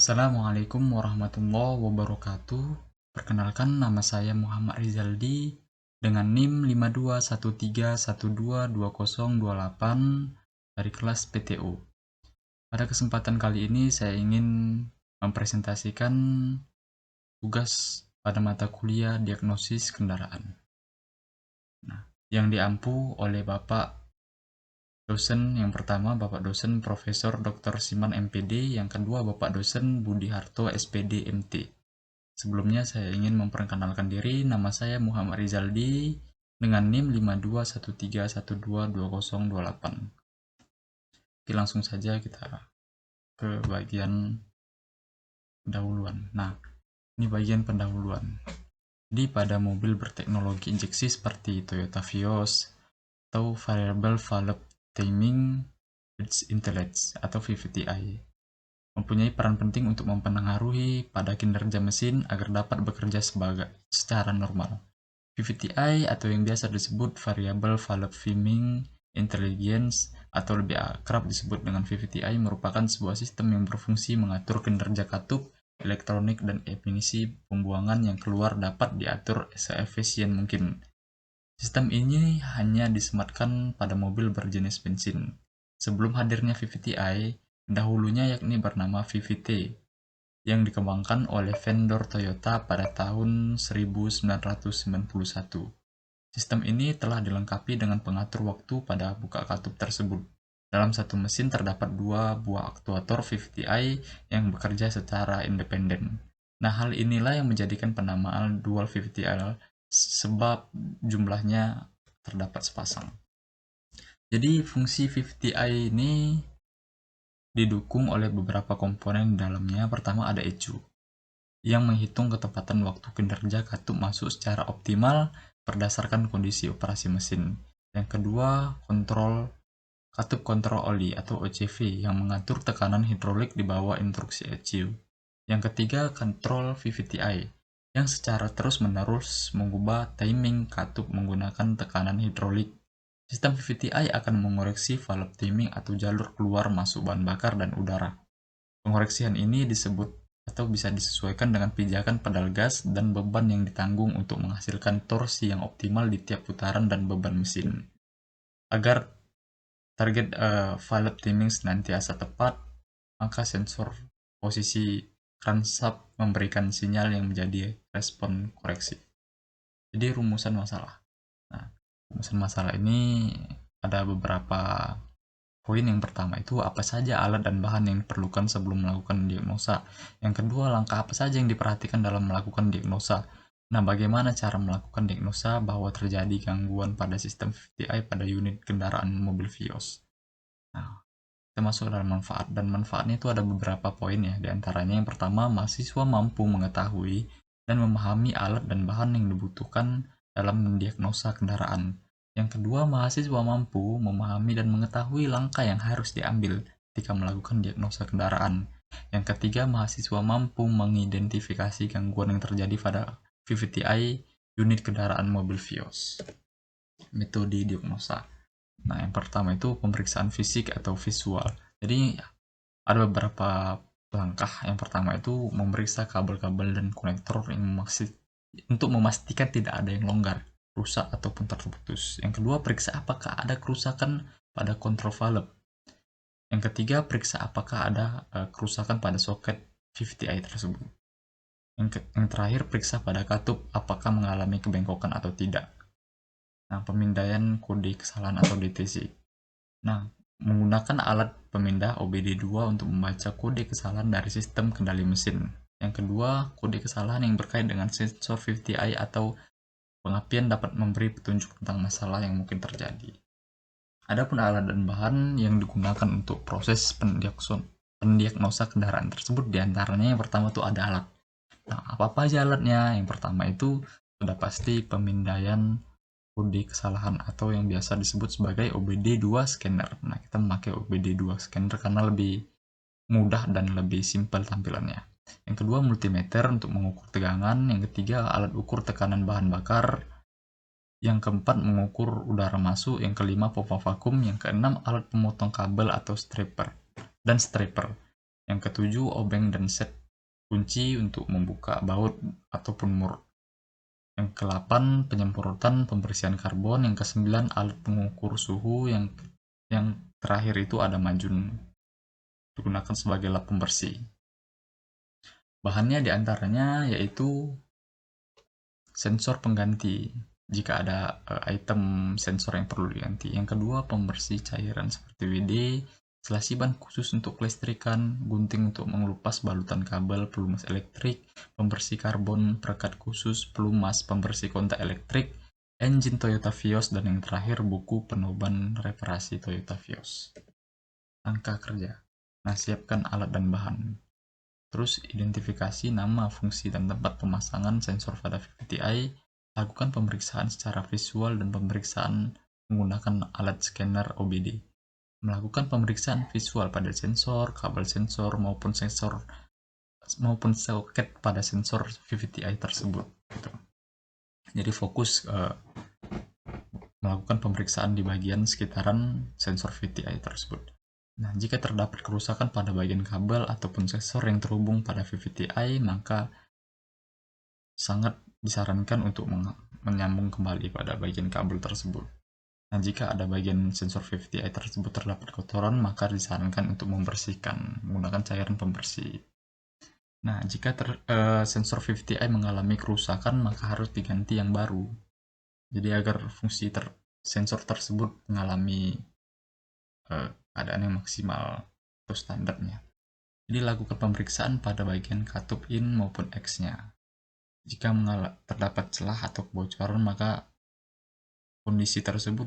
Assalamualaikum warahmatullahi wabarakatuh. Perkenalkan, nama saya Muhammad Rizaldi dengan NIM 5213122028 dari kelas PTU. Pada kesempatan kali ini saya ingin mempresentasikan tugas pada mata kuliah diagnosis kendaraan. Yang diampu oleh Bapak dosen yang pertama, Bapak dosen Profesor Dr. Siman MPD, yang kedua Bapak dosen Budi Harto SPD MT. Sebelumnya saya ingin memperkenalkan diri, nama saya Muhammad Rizaldi dengan NIM 5213122028. Oke, langsung saja kita ke bagian pendahuluan. Nah, ini bagian pendahuluan. Jadi pada mobil berteknologi injeksi seperti Toyota Vios atau Variable Valve Timing Intelligence atau VVTi mempunyai peran penting untuk mempengaruhi pada kinerja mesin agar dapat bekerja secara normal. VVTi atau yang biasa disebut Variable Valve Timing Intelligence atau lebih akrab disebut dengan VVTi merupakan sebuah sistem yang berfungsi mengatur kinerja katup, elektronik, dan emisi pembuangan yang keluar dapat diatur seefisien mungkin. Sistem ini hanya disematkan pada mobil berjenis bensin. Sebelum hadirnya VVTi, dahulunya yakni bernama VVT, yang dikembangkan oleh vendor Toyota pada tahun 1991. Sistem ini telah dilengkapi dengan pengatur waktu pada buka katup tersebut. Dalam satu mesin terdapat dua buah aktuator VVTi yang bekerja secara independen. Nah, hal inilah yang menjadikan penamaan dual VVTi sebab jumlahnya terdapat sepasang. Jadi fungsi VVTi ini didukung oleh beberapa komponen di dalamnya. Pertama ada ECU, yang menghitung ketepatan waktu kinerja katup masuk secara optimal berdasarkan kondisi operasi mesin. Yang kedua, katup kontrol oli atau OCV yang mengatur tekanan hidrolik di bawah instruksi ECU. Yang ketiga, kontrol VVTi yang secara terus-menerus mengubah timing katup menggunakan tekanan hidrolik. Sistem VVTi akan mengoreksi valve timing atau jalur keluar masuk bahan bakar dan udara. Pengoreksian ini disebut atau bisa disesuaikan dengan pijakan pedal gas dan beban yang ditanggung untuk menghasilkan torsi yang optimal di tiap putaran dan beban mesin. Agar target valve timing senantiasa tepat, maka sensor posisi crankshaft memberikan sinyal yang menjadi respon koreksi. Jadi rumusan masalah. Nah, rumusan masalah ini ada beberapa poin. Yang pertama itu apa saja alat dan bahan yang diperlukan sebelum melakukan diagnosa. Yang kedua, langkah apa saja yang diperhatikan dalam melakukan diagnosa. Nah, bagaimana cara melakukan diagnosa bahwa terjadi gangguan pada sistem VVTi pada unit kendaraan mobil Vios. Nah, kita masuk dalam manfaat, dan manfaatnya itu ada beberapa poin ya. Di antaranya yang pertama, mahasiswa mampu mengetahui dan memahami alat dan bahan yang dibutuhkan dalam mendiagnosa kendaraan. Yang kedua, mahasiswa mampu memahami dan mengetahui langkah yang harus diambil ketika melakukan diagnosa kendaraan. Yang ketiga, mahasiswa mampu mengidentifikasi gangguan yang terjadi pada VVTi unit kendaraan mobil Vios. Metode diagnosa. Nah, yang pertama itu pemeriksaan fisik atau visual. Jadi ada beberapa langkah. Yang pertama itu memeriksa kabel-kabel dan konektor yang untuk memastikan tidak ada yang longgar, rusak ataupun terputus. Yang kedua, periksa apakah ada kerusakan pada kontrol valve. Yang ketiga, periksa apakah ada kerusakan pada soket VVTi tersebut. Yang terakhir, periksa pada katup apakah mengalami kebengkokan atau tidak. Nah, pemindaian kode kesalahan atau DTC. Nah, menggunakan alat pemindah OBD2 untuk membaca kode kesalahan dari sistem kendali mesin. Yang kedua, kode kesalahan yang berkait dengan sensor VVTi atau pengapian dapat memberi petunjuk tentang masalah yang mungkin terjadi. Adapun alat dan bahan yang digunakan untuk proses pendiagnosa kendaraan tersebut, diantaranya yang pertama itu ada alat. Nah, apa aja alatnya? Yang pertama itu sudah pasti pemindaian kode kesalahan atau yang biasa disebut sebagai OBD2 scanner. Nah, kita memakai OBD2 scanner karena lebih mudah dan lebih simpel tampilannya. Yang kedua, multimeter untuk mengukur tegangan. Yang ketiga, alat ukur tekanan bahan bakar. Yang keempat, mengukur udara masuk. Yang kelima, pompa vakum. Yang keenam, alat pemotong kabel atau stripper. Yang ketujuh, obeng dan set kunci untuk membuka baut ataupun mur. Yang ke-8, penyemprotan pembersihan karbon. Yang ke-9, alat pengukur suhu. Yang terakhir itu ada majun, digunakan sebagai lap pembersih. Bahannya diantaranya yaitu sensor pengganti jika ada item sensor yang perlu diganti. Yang kedua, pembersih cairan seperti WD, selasi ban khusus untuk kelistrikan, gunting untuk mengelupas balutan kabel, pelumas elektrik, pembersih karbon, perekat khusus, pelumas, pembersih kontak elektrik, engine Toyota Vios, dan yang terakhir buku penoban reparasi Toyota Vios. Rangka kerja. Nah, siapkan alat dan bahan. Terus identifikasi nama, fungsi, dan tempat pemasangan sensor pada VVTi. Lakukan pemeriksaan secara visual dan pemeriksaan menggunakan alat scanner OBD. Melakukan pemeriksaan visual pada sensor, kabel sensor, maupun soket pada sensor VVTi tersebut. Gitu. Jadi fokus melakukan pemeriksaan di bagian sekitaran sensor VVTi tersebut. Nah, jika terdapat kerusakan pada bagian kabel ataupun sensor yang terhubung pada VVTi, maka sangat disarankan untuk menyambung kembali pada bagian kabel tersebut. Nah, jika ada bagian sensor VVTi tersebut terdapat kotoran, maka disarankan untuk membersihkan menggunakan cairan pembersih. Nah, jika sensor VVTi mengalami kerusakan, maka harus diganti yang baru. Jadi agar fungsi sensor tersebut mengalami keadaan yang maksimal atau standarnya. Jadi lakukan pemeriksaan pada bagian katup in maupun X-nya. Jika terdapat celah atau kebocoran, maka kondisi tersebut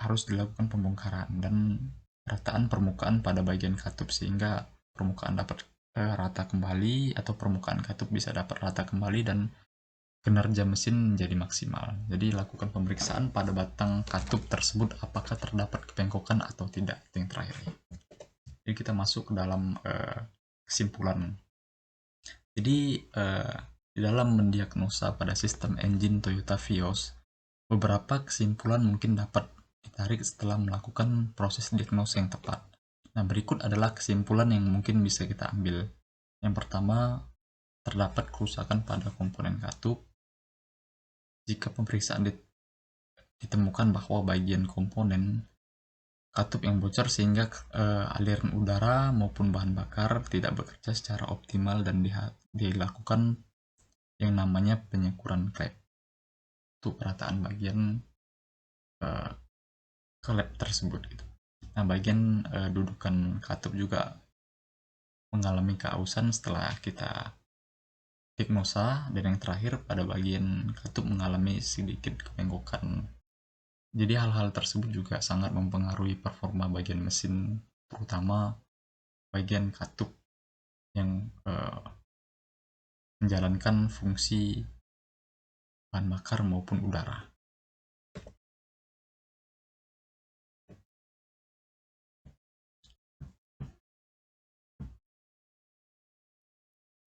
harus dilakukan pembongkaran dan rataan permukaan pada bagian katup sehingga permukaan dapat rata kembali atau permukaan katup bisa dapat rata kembali dan kinerja mesin menjadi maksimal. Jadi lakukan pemeriksaan pada batang katup tersebut apakah terdapat kebengkokan atau tidak. Itu yang terakhir. Jadi kita masuk ke dalam kesimpulan. Jadi di dalam mendiagnosa pada sistem engine Toyota Vios, beberapa kesimpulan mungkin dapat ditarik setelah melakukan proses diagnosa yang tepat. Nah, berikut adalah kesimpulan yang mungkin bisa kita ambil. Yang pertama, terdapat kerusakan pada komponen katup. Jika pemeriksaan ditemukan bahwa bagian komponen katup yang bocor sehingga aliran udara maupun bahan bakar tidak bekerja secara optimal dan dilakukan yang namanya penyekuran klep untuk perataan bagian klep tersebut gitu. Nah, bagian dudukan katup juga mengalami keausan setelah kita diagnosa, dan yang terakhir pada bagian katup mengalami sedikit kebengkokan. Jadi hal-hal tersebut juga sangat mempengaruhi performa bagian mesin, terutama bagian katup yang menjalankan fungsi bahan bakar maupun udara.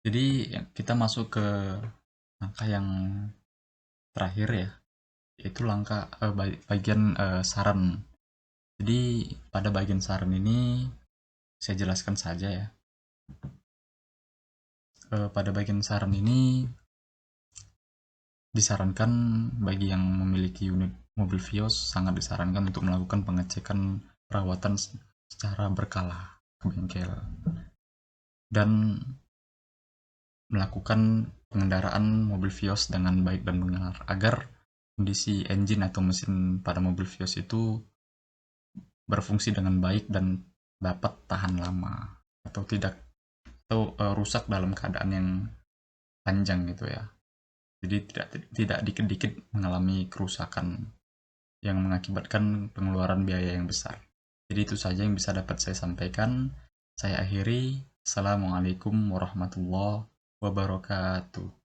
Jadi kita masuk ke langkah yang terakhir ya, yaitu langkah bagian saran. Jadi pada bagian saran ini saya jelaskan saja ya. Pada bagian saran ini disarankan bagi yang memiliki unit mobil Vios, sangat disarankan untuk melakukan pengecekan perawatan secara berkala ke bengkel dan melakukan pengendaraan mobil Vios dengan baik dan benar agar kondisi engine atau mesin pada mobil Vios itu berfungsi dengan baik dan dapat tahan lama atau rusak dalam keadaan yang panjang gitu ya. Jadi tidak dikit-dikit mengalami kerusakan yang mengakibatkan pengeluaran biaya yang besar. Jadi itu saja yang bisa dapat saya sampaikan. Saya akhiri. Assalamualaikum warahmatullahi wabarakatuh.